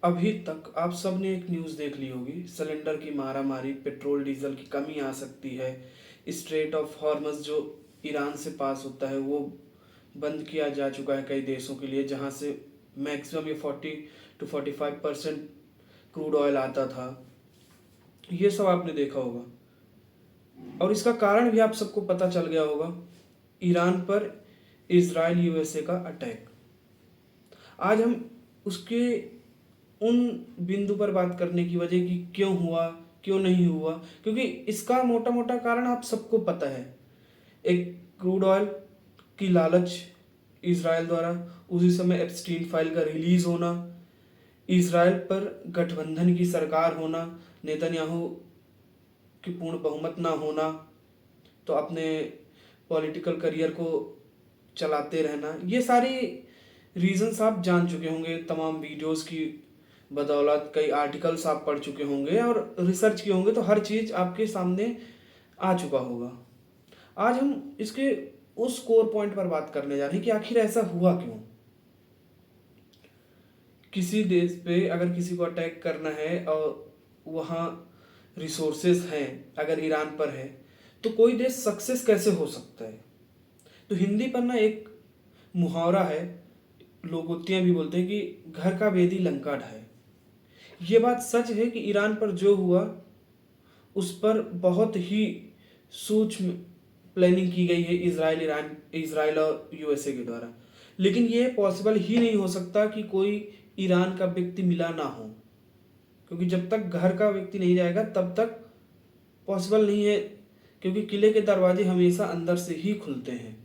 अभी तक आप सब ने एक न्यूज़ देख ली होगी, सिलेंडर की मारामारी, पेट्रोल डीजल की कमी आ सकती है। स्ट्रेट ऑफ हॉर्मस जो ईरान से पास होता है वो बंद किया जा चुका है कई देशों के लिए, जहां से मैक्सिमम ये 40 to 45% क्रूड ऑयल आता था। ये सब आपने देखा होगा और इसका कारण भी आप सबको पता चल गया होगा, ईरान पर इजराइल यूएसए का अटैक। आज हम उसके उन बिंदु पर बात करने की वजह कि क्यों हुआ, क्यों नहीं हुआ, क्योंकि इसका मोटा मोटा कारण आप सबको पता है। एक क्रूड ऑयल की लालच इसराइल द्वारा, उसी समय एप्स्टीन फाइल का रिलीज होना, इसराइल पर गठबंधन की सरकार होना, नेतन्याहू की पूर्ण बहुमत ना होना, तो अपने पॉलिटिकल करियर को चलाते रहना, ये सारी रीजंस आप जान चुके होंगे तमाम वीडियोस की बदौलत। कई आर्टिकल्स आप पढ़ चुके होंगे और रिसर्च किए होंगे, तो हर चीज़ आपके सामने आ चुका होगा। आज हम इसके उस कोर पॉइंट पर बात करने जा रहे हैं कि आखिर ऐसा हुआ क्यों। किसी देश पे अगर किसी को अटैक करना है और वहाँ रिसोर्सेज हैं, अगर ईरान पर है, तो कोई देश सक्सेस कैसे हो सकता है। तो हिंदी पर ना एक मुहावरा है, लोगोतियाँ भी बोलते हैं कि घर का वेदी लंका ढाए। ये बात सच है कि ईरान पर जो हुआ उस पर बहुत ही सूक्ष्म प्लानिंग की गई है इसराइल और यूएसए के द्वारा। लेकिन ये पॉसिबल ही नहीं हो सकता कि कोई ईरान का व्यक्ति मिला ना हो, क्योंकि जब तक घर का व्यक्ति नहीं जाएगा तब तक पॉसिबल नहीं है, क्योंकि किले के दरवाजे हमेशा अंदर से ही खुलते हैं।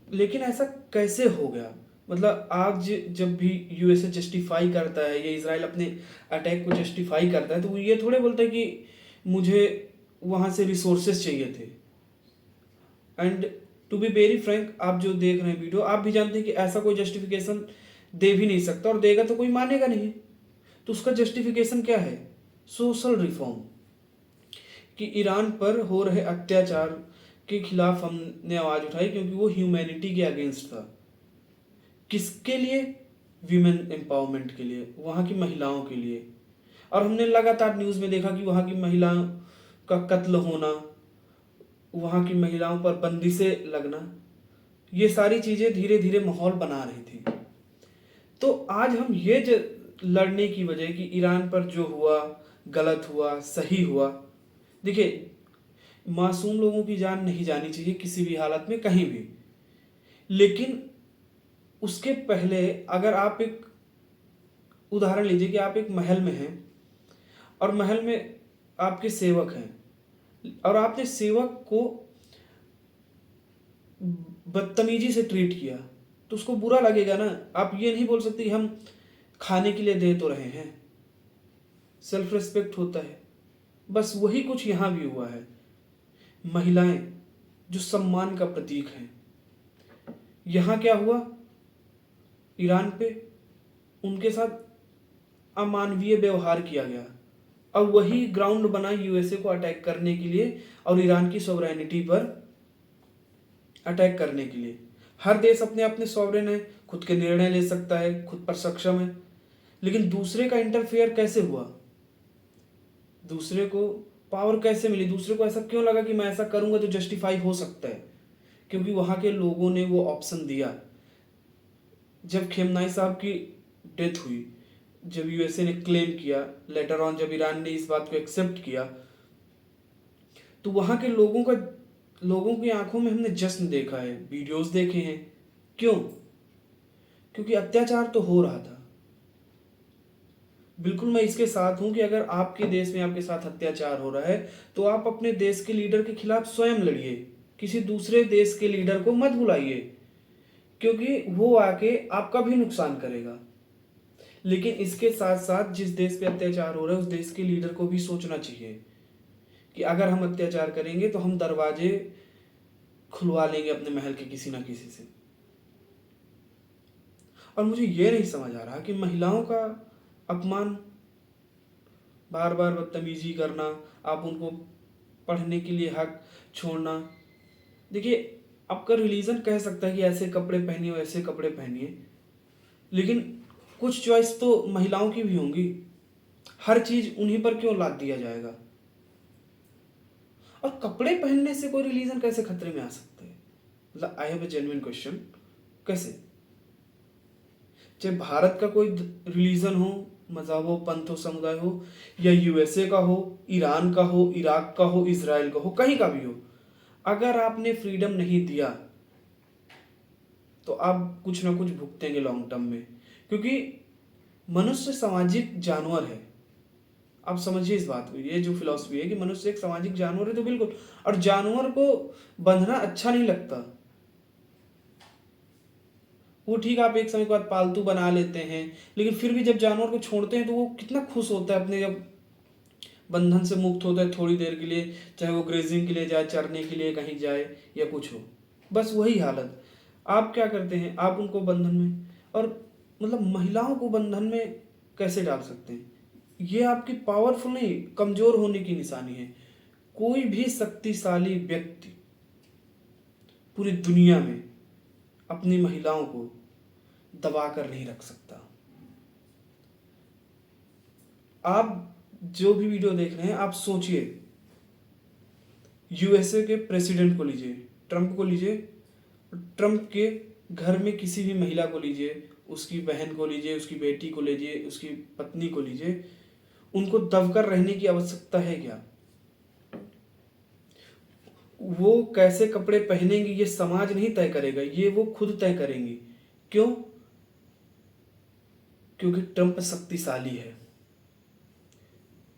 लेकिन ऐसा कैसे हो गया, मतलब आज जब भी यूएसए जस्टिफाई करता है या इसराइल अपने अटैक को जस्टिफाई करता है, तो वो ये थोड़े बोलता है कि मुझे वहाँ से रिसोर्सेज चाहिए थे। And to be very frank, आप जो देख रहे हैं वीडियो, आप भी जानते हैं कि ऐसा कोई जस्टिफिकेशन दे भी नहीं सकता, और देगा तो कोई मानेगा नहीं। तो उसका जस्टिफिकेशन क्या है? सोशल रिफॉर्म, कि ईरान पर हो रहे अत्याचार के खिलाफ हमने आवाज उठाई, क्योंकि वो ह्यूमैनिटी के अगेंस्ट था। किसके लिए? विमेन एम्पावरमेंट के लिए, वहाँ की महिलाओं के लिए। और हमने लगातार न्यूज़ में देखा कि वहाँ की महिलाओं का कत्ल होना, वहाँ की महिलाओं पर बंदिशें लगना, ये सारी चीज़ें धीरे धीरे माहौल बना रही थी। तो आज हम ये लड़ने की वजह कि ईरान पर जो हुआ गलत हुआ सही हुआ, देखिए, मासूम लोगों की जान नहीं जानी चाहिए किसी भी हालत में कहीं भी। लेकिन उसके पहले अगर आप एक उदाहरण लीजिए कि आप एक महल में हैं और महल में आपके सेवक हैं और आपने सेवक को बदतमीजी से ट्रीट किया, तो उसको बुरा लगेगा ना। आप ये नहीं बोल सकते कि हम खाने के लिए दे तो रहे हैं, सेल्फ रिस्पेक्ट होता है। बस वही कुछ यहाँ भी हुआ है। महिलाएं जो सम्मान का प्रतीक हैं, यहाँ क्या हुआ, ईरान पे उनके साथ अमानवीय व्यवहार किया गया, और वही ग्राउंड बना यूएसए को अटैक करने के लिए और ईरान की सॉवरेनिटी पर अटैक करने के लिए। हर देश अपने अपने सॉवरेन है, खुद के निर्णय ले सकता है, खुद पर सक्षम है। लेकिन दूसरे का इंटरफेयर कैसे हुआ? दूसरे को पावर कैसे मिली? दूसरे को ऐसा क्यों लगा कि मैं ऐसा करूंगा तो जस्टिफाई हो सकता है? क्योंकि वहां के लोगों ने वो ऑप्शन दिया। जब खेमनाई साहब की डेथ हुई, जब यूएसए ने क्लेम किया, लेटर ऑन जब ईरान ने इस बात को एक्सेप्ट किया, तो वहां के लोगों की आंखों में हमने जश्न देखा है, वीडियोस देखे हैं। क्यों? क्योंकि अत्याचार तो हो रहा था। बिल्कुल मैं इसके साथ हूं कि अगर आपके देश में आपके साथ अत्याचार हो रहा है तो आप अपने देश के लीडर के खिलाफ स्वयं लड़िए, किसी दूसरे देश के लीडर को मत बुलाइए, क्योंकि वो आके आपका भी नुकसान करेगा। लेकिन इसके साथ साथ जिस देश पे अत्याचार हो रहा है उस देश के लीडर को भी सोचना चाहिए कि अगर हम अत्याचार करेंगे तो हम दरवाजे खुलवा लेंगे अपने महल के किसी ना किसी से। और मुझे ये नहीं समझ आ रहा कि महिलाओं का अपमान, बार बार बदतमीजी करना, आप उनको पढ़ने के लिए हक छोड़ना। देखिए, आपका रिलीजन कह सकता है कि ऐसे कपड़े पहनिए वैसे कपड़े पहनिए, लेकिन कुछ चॉइस तो महिलाओं की भी होंगी। हर चीज उन्हीं पर क्यों लाद दिया जाएगा? और कपड़े पहनने से कोई रिलीजन कैसे खतरे में आ सकता है? मतलब I have a genuine question, कैसे? चाहे भारत का कोई रिलीजन हो, मजहब हो, पंथ हो, समुदाय हो, या यूएसए का हो, ईरान का हो, इराक का हो, इसराइल का हो, कहीं का भी हो, अगर आपने फ्रीडम नहीं दिया तो आप कुछ ना कुछ भुगतेंगे लॉन्ग टर्म में, क्योंकि मनुष्य सामाजिक जानवर है। आप समझिए इस बात को, ये जो फिलॉसफी है कि मनुष्य एक सामाजिक जानवर है, तो बिल्कुल। और जानवर को बंधना अच्छा नहीं लगता। वो ठीक, आप एक समय के बाद पालतू बना लेते हैं, लेकिन फिर भी जब जानवर को छोड़ते हैं तो वो कितना खुश होता है अपने, जब बंधन से मुक्त होता है थोड़ी देर के लिए, चाहे वो ग्रेजिंग के लिए जाए, चरने के लिए कहीं जाए या कुछ हो। बस वही हालत आप क्या करते हैं, आप उनको बंधन में, और मतलब महिलाओं को बंधन में कैसे डाल सकते हैं? ये आपकी पावरफुल नहीं, कमजोर होने की निशानी है। कोई भी शक्तिशाली व्यक्ति पूरी दुनिया में अपनी महिलाओं को दबा कर नहीं रख सकता। आप जो भी वीडियो देख रहे हैं, आप सोचिए, यूएसए के प्रेसिडेंट को लीजिए, ट्रंप को लीजिए, ट्रंप के घर में किसी भी महिला को लीजिए, उसकी बहन को लीजिए, उसकी बेटी को लीजिए, उसकी पत्नी को लीजिए, उनको दबकर रहने की आवश्यकता है क्या? वो कैसे कपड़े पहनेंगी ये समाज नहीं तय करेगा, ये वो खुद तय करेंगी। क्यों? क्योंकि ट्रंप शक्तिशाली है।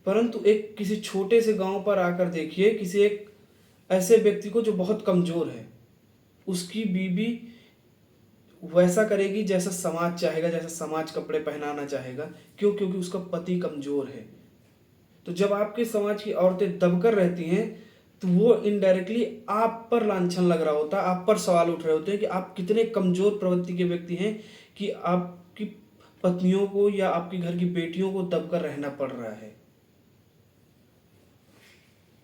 परंतु एक किसी छोटे से गांव पर आकर देखिए, किसी एक ऐसे व्यक्ति को जो बहुत कमजोर है, उसकी बीवी वैसा करेगी जैसा समाज चाहेगा, जैसा समाज कपड़े पहनाना चाहेगा। क्यों? क्योंकि उसका पति कमजोर है। तो जब आपके समाज की औरतें दबकर रहती हैं, तो वो इनडायरेक्टली आप पर लांछन लग रहा होता है, आप पर सवाल उठ रहे होते हैं कि आप कितने कमजोर प्रवृत्ति के व्यक्ति हैं कि आपकी पत्नियों को या आपके घर की बेटियों को दबकर रहना पड़ रहा है।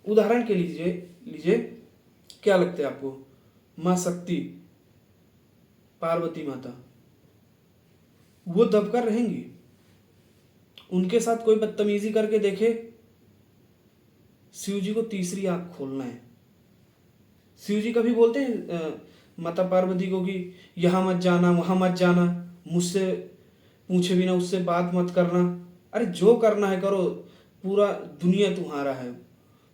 उदाहरण के लीजिए लीजिए क्या लगता है आपको? माँ शक्ति, पार्वती माता, वो दबकर रहेंगी? उनके साथ कोई बदतमीजी करके देखे, शिव जी को तीसरी आंख खोलना है। शिव जी कभी बोलते हैं माता पार्वती को कि यहाँ मत जाना, वहां मत जाना, मुझसे पूछे बिना उससे बात मत करना। अरे जो करना है करो, पूरा दुनिया तुम्हारा है,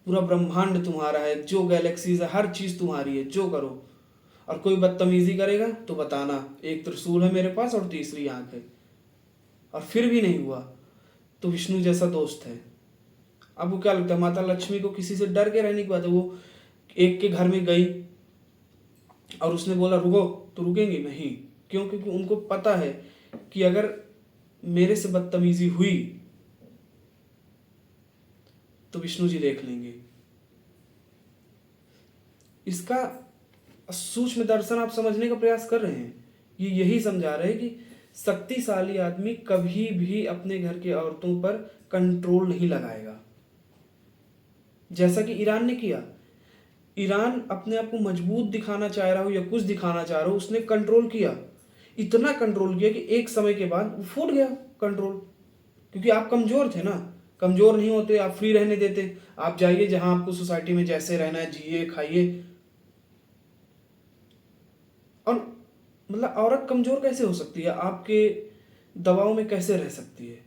पूरा ब्रह्मांड तुम्हारा है, जो गैलेक्सीज है हर चीज तुम्हारी है, जो करो। और कोई बदतमीजी करेगा तो बताना, एक त्रिशूल है मेरे पास और तीसरी आंख है। और फिर भी नहीं हुआ तो विष्णु जैसा दोस्त है। आपको क्या लगता है, माता लक्ष्मी को किसी से डर के रहने की बात है? वो एक के घर में गई और उसने बोला रुको, तो रुकेंगी नहीं। क्यों? क्योंकि उनको पता है कि अगर मेरे से बदतमीजी हुई तो विष्णु जी देख लेंगे। इसका सूक्ष्म दर्शन आप समझने का प्रयास कर रहे हैं। ये यही समझा रहे हैं कि शक्तिशाली आदमी कभी भी अपने घर की औरतों पर कंट्रोल नहीं लगाएगा, जैसा कि ईरान ने किया। ईरान अपने आप को मजबूत दिखाना चाह रहा हो या कुछ दिखाना चाह रहा हो, उसने कंट्रोल किया, इतना कंट्रोल किया कि एक समय के बाद वो फूट गया कंट्रोल। क्योंकि आप कमजोर थे ना। कमजोर नहीं होते, आप फ्री रहने देते, आप जाइए जहां आपको सोसाइटी में जैसे रहना है, जिए खाइए। और मतलब औरत कमजोर कैसे हो सकती है? आपके दबाव में कैसे रह सकती है?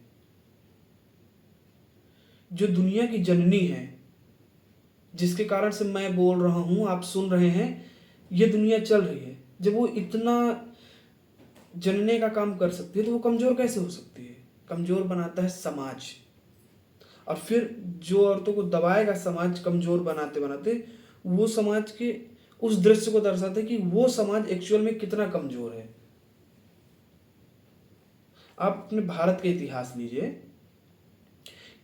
जो दुनिया की जननी है, जिसके कारण से मैं बोल रहा हूं, आप सुन रहे हैं, ये दुनिया चल रही है, जब वो इतना जनने का काम कर सकती है तो वो कमजोर कैसे हो सकती है? कमजोर बनाता है समाज। और फिर जो औरतों को दबाएगा समाज, कमजोर बनाते बनाते, वो समाज के उस दृश्य को दर्शाते कि वो समाज एक्चुअल में कितना कमजोर है। आप अपने भारत के इतिहास लीजिए,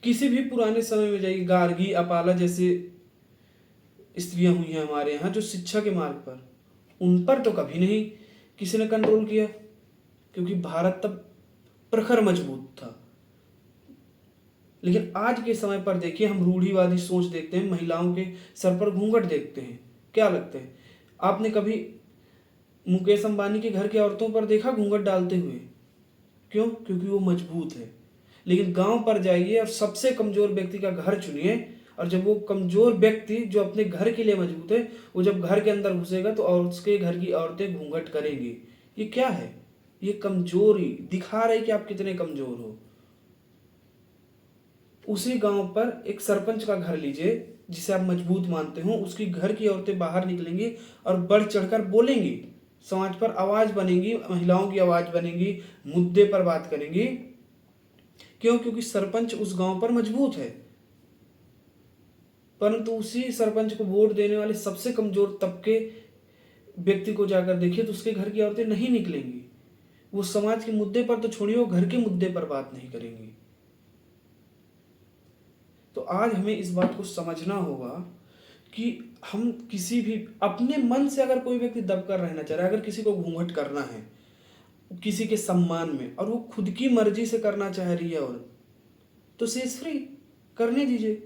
किसी भी पुराने समय में जाइए, गार्गी, अपाला जैसे स्त्रियां हुई हैं हमारे यहाँ जो शिक्षा के मार्ग पर, उन पर तो कभी नहीं किसी ने कंट्रोल किया, क्योंकि भारत तब प्रखर मजबूत था। लेकिन आज के समय पर देखिए, हम रूढ़िवादी सोच देखते हैं, महिलाओं के सर पर घूंघट देखते हैं। क्या लगता है, आपने कभी मुकेश अंबानी के घर की औरतों पर देखा घूंघट डालते हुए? क्यों? क्योंकि वो मजबूत है। लेकिन गांव पर जाइए और सबसे कमजोर व्यक्ति का घर चुनिए, और जब वो कमजोर व्यक्ति जो अपने घर के लिए मजबूत है, वो जब घर के अंदर घुसेगा तो और उसके घर की औरतें घूंघट करेंगी। ये क्या है? ये कमजोरी दिखा रही कि आप कितने कमजोर हो। उसी गांव पर एक सरपंच का घर लीजिए जिसे आप मजबूत मानते हो, उसकी घर की औरतें बाहर निकलेंगी और बढ़ चढ़कर बोलेंगी, समाज पर आवाज बनेंगी, महिलाओं की आवाज बनेंगी, मुद्दे पर बात करेंगी। क्यों? क्योंकि सरपंच उस गांव पर मजबूत है। परंतु उसी सरपंच को वोट देने वाले सबसे कमजोर तबके व्यक्ति को जाकर देखिए तो उसके घर की औरतें नहीं निकलेंगी। वो समाज के मुद्दे पर तो छोड़िए, वो घर के मुद्दे पर बात नहीं करेंगी। तो आज हमें इस बात को समझना होगा कि हम किसी भी अपने मन से अगर कोई व्यक्ति दबकर रहना चाह रहा है, अगर किसी को घूंघट करना है किसी के सम्मान में, और वो खुद की मर्जी से करना चाह रही है औरत, तो शी इज फ्री, करने दीजिए।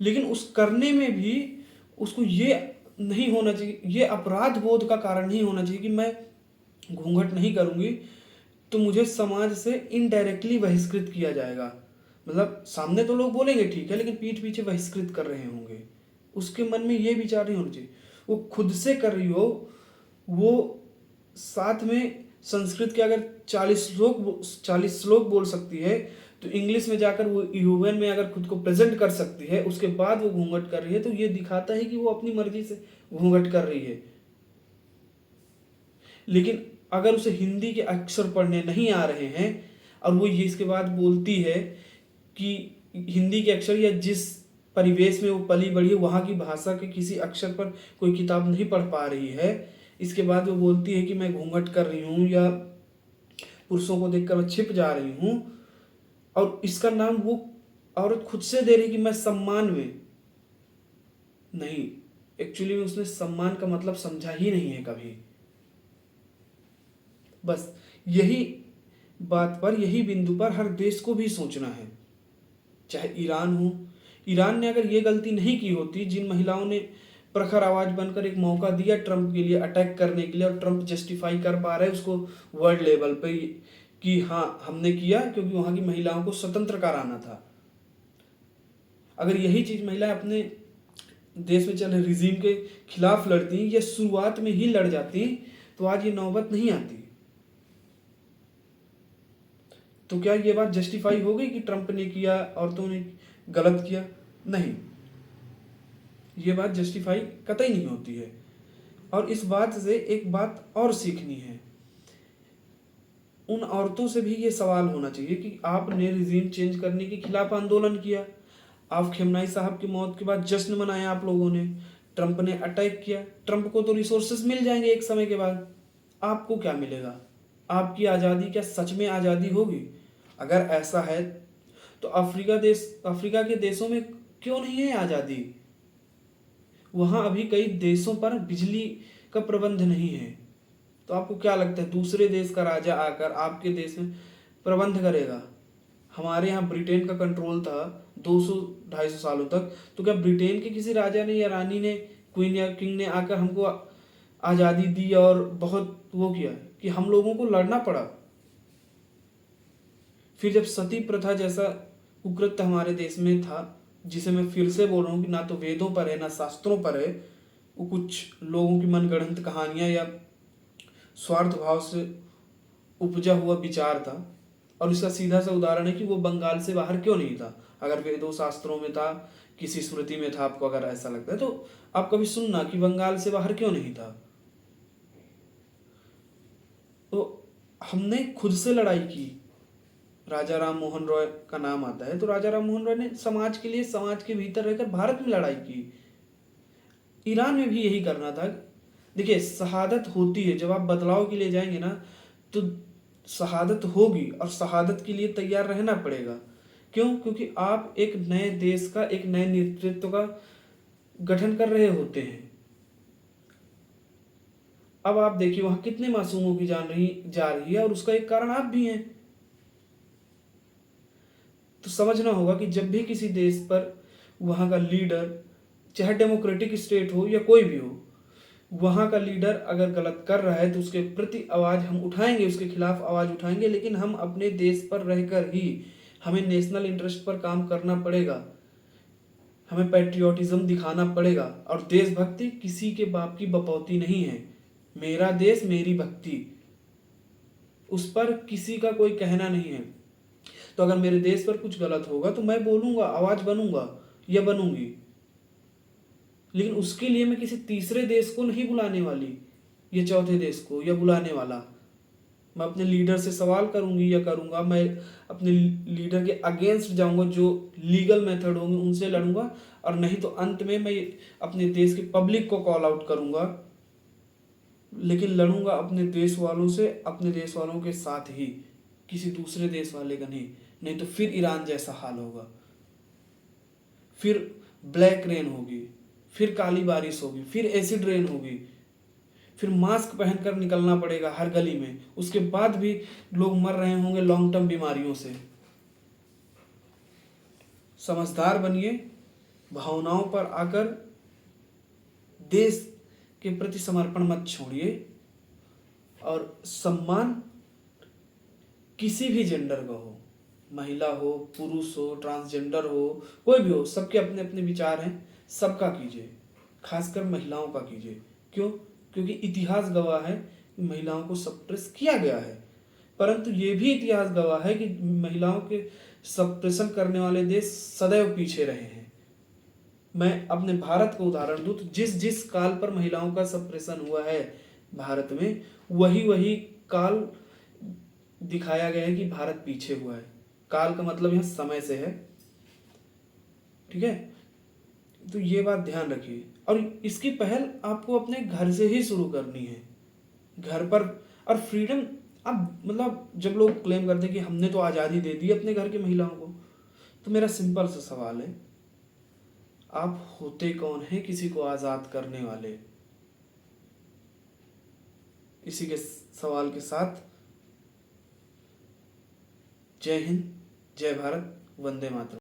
लेकिन उस करने में भी उसको ये नहीं होना चाहिए, ये अपराध बोध का कारण नहीं होना चाहिए कि मैं घूंघट नहीं करूंगी तो मुझे समाज से इनडायरेक्टली बहिष्कृत किया जाएगा। मतलब सामने तो लोग बोलेंगे ठीक है, लेकिन पीठ पीछे बहिष्कृत कर रहे होंगे। उसके मन में ये विचार नहीं होना चाहिए। वो खुद से कर रही हो, वो साथ में संस्कृत के अगर 40 श्लोक बोल सकती है, तो इंग्लिश में जाकर वो ह्यूमन में अगर खुद को प्रेजेंट कर सकती है, उसके बाद वो घूंघट कर रही है, तो ये दिखाता है कि वो अपनी मर्जी से घूंघट कर रही है। लेकिन अगर उसे हिंदी के अक्षर पढ़ने नहीं आ रहे हैं और वो ये इसके बाद बोलती है कि हिंदी के अक्षर, या जिस परिवेश में वो पली बढ़ी है वहाँ की भाषा के किसी अक्षर पर कोई किताब नहीं पढ़ पा रही है, इसके बाद वो बोलती है कि मैं घूंघट कर रही हूँ या पुरुषों को देखकर मैं छिप जा रही हूँ, और इसका नाम वो औरत खुद से दे रही कि मैं सम्मान में नहीं। एक्चुअली में उसने सम्मान का मतलब समझा ही नहीं है कभी। बस यही बात पर, यही बिंदु पर हर देश को भी सोचना है। चाहे ईरान हो, ईरान ने अगर ये गलती नहीं की होती, जिन महिलाओं ने प्रखर आवाज बनकर एक मौका दिया ट्रंप के लिए अटैक करने के लिए, और ट्रंप जस्टिफाई कर पा रहे उसको वर्ल्ड लेवल पे कि हाँ हमने किया क्योंकि वहां की महिलाओं को स्वतंत्र कराना था। अगर यही चीज महिलाएं अपने देश में चल रहे रिजीम के खिलाफ लड़ती या शुरुआत में ही लड़ जाती, तो आज ये नौबत नहीं आती। तो क्या ये बात जस्टिफाई हो गई कि ट्रंप ने किया, औरतों ने गलत किया? नहीं, ये बात जस्टिफाई कतई नहीं होती है। और इस बात से एक बात और सीखनी है, उन औरतों से भी ये सवाल होना चाहिए कि आपने रिजीम चेंज करने के खिलाफ आंदोलन किया, आप खेमनाई साहब की मौत के बाद जश्न मनाया आप लोगों ने, ट्रंप ने अटैक किया, ट्रंप को तो रिसोर्सेस मिल जाएंगे एक समय के बाद, आपको क्या मिलेगा? आपकी आज़ादी क्या सच में आज़ादी होगी? अगर ऐसा है तो अफ्रीका के देशों में क्यों नहीं है आज़ादी? वहां अभी कई देशों पर बिजली का प्रबंध नहीं है, तो आपको क्या लगता है दूसरे देश का राजा आकर आपके देश में प्रबंध करेगा? हमारे यहाँ ब्रिटेन का कंट्रोल था 200-250 सालों तक, तो क्या ब्रिटेन के किसी राजा ने या रानी ने, क्वीन या किंग ने आकर हमको आज़ादी दी और बहुत वो किया कि हम लोगों को लड़ना पड़ा? फिर जब सती प्रथा जैसा कुकृत्य हमारे देश में था, जिसे मैं फिर से बोल रहा हूँ कि ना तो वेदों पर है ना शास्त्रों पर है, वो कुछ लोगों की मनगढ़ंत कहानियां या स्वार्थ भाव से उपजा हुआ विचार था। और इसका सीधा सा उदाहरण है कि वो बंगाल से बाहर क्यों नहीं था। अगर वेदों शास्त्रों में था, किसी स्मृति में था, आपको अगर ऐसा लगता है तो आप कभी सुनना कि बंगाल से बाहर क्यों नहीं था। तो हमने खुद से लड़ाई की। राजा राम मोहन रॉय का नाम आता है तो राजा राम मोहन रॉय ने समाज के लिए, समाज के भीतर रहकर भारत में लड़ाई की। ईरान में भी यही करना था। देखिए शहादत होती है, जब आप बदलाव के लिए जाएंगे ना तो शहादत होगी, और शहादत के लिए तैयार रहना पड़ेगा। क्यों? क्योंकि आप एक नए देश का, एक नए नेतृत्व का गठन कर रहे होते हैं। अब आप देखिए वहां कितने मासूमों की जान जा रही है, और उसका एक कारण आप भी हैं। तो समझना होगा कि जब भी किसी देश पर वहां का लीडर, चाहे डेमोक्रेटिक स्टेट हो या कोई भी हो, वहाँ का लीडर अगर गलत कर रहा है तो उसके प्रति आवाज़ हम उठाएंगे, उसके खिलाफ आवाज़ उठाएंगे, लेकिन हम अपने देश पर रहकर ही हमें नेशनल इंटरेस्ट पर काम करना पड़ेगा, हमें पैट्रियोटिज्म दिखाना पड़ेगा। और देशभक्ति किसी के बाप की बपौती नहीं है। मेरा देश मेरी भक्ति, उस पर किसी का कोई कहना नहीं है। तो अगर मेरे देश पर कुछ गलत होगा तो मैं बोलूँगा, आवाज़ बनूंगा या बनूंगी, लेकिन उसके लिए मैं किसी तीसरे देश को नहीं बुलाने वाली या चौथे देश को या बुलाने वाला। मैं अपने लीडर से सवाल करूंगी या करूंगा, मैं अपने लीडर के अगेंस्ट जाऊंगा, जो लीगल मेथड होंगे उनसे लड़ूंगा, और नहीं तो अंत में मैं अपने देश के पब्लिक को कॉल आउट करूंगा, लेकिन लड़ूंगा अपने देश वालों से, अपने देश वालों के साथ ही, किसी दूसरे देश वाले का नहीं। नहीं तो फिर ईरान जैसा हाल होगा, फिर ब्लैक रेन होगी, फिर काली बारिश होगी, फिर एसिड रेन होगी, फिर मास्क पहनकर निकलना पड़ेगा हर गली में, उसके बाद भी लोग मर रहे होंगे लॉन्ग टर्म बीमारियों से। समझदार बनिए, भावनाओं पर आकर देश के प्रति समर्पण मत छोड़िए, और सम्मान किसी भी जेंडर का हो, महिला हो, पुरुष हो, ट्रांसजेंडर हो, कोई भी हो, सबके अपने अपने विचार हैं, सबका कीजिए, खासकर महिलाओं का कीजिए। क्यों? क्योंकि इतिहास गवाह है कि महिलाओं को सप्रेस किया गया है, परंतु ये भी इतिहास गवाह है कि महिलाओं के सप्रेशन करने वाले देश सदैव पीछे रहे हैं। मैं अपने भारत को उदाहरण दूं तो जिस जिस काल पर महिलाओं का सप्रेशन हुआ है भारत में, वही वही काल दिखाया गया है कि भारत पीछे हुआ है। काल का मतलब यहाँ समय से है, ठीक है? तो ये बात ध्यान रखिए, और इसकी पहल आपको अपने घर से ही शुरू करनी है, घर पर। और फ्रीडम, अब मतलब जब लोग क्लेम करते हैं कि हमने तो आज़ादी दे दी अपने घर की महिलाओं को, तो मेरा सिंपल सा सवाल है, आप होते कौन है किसी को आज़ाद करने वाले? इसी के सवाल के साथ जय हिंद, जय भारत, वंदे मातरम।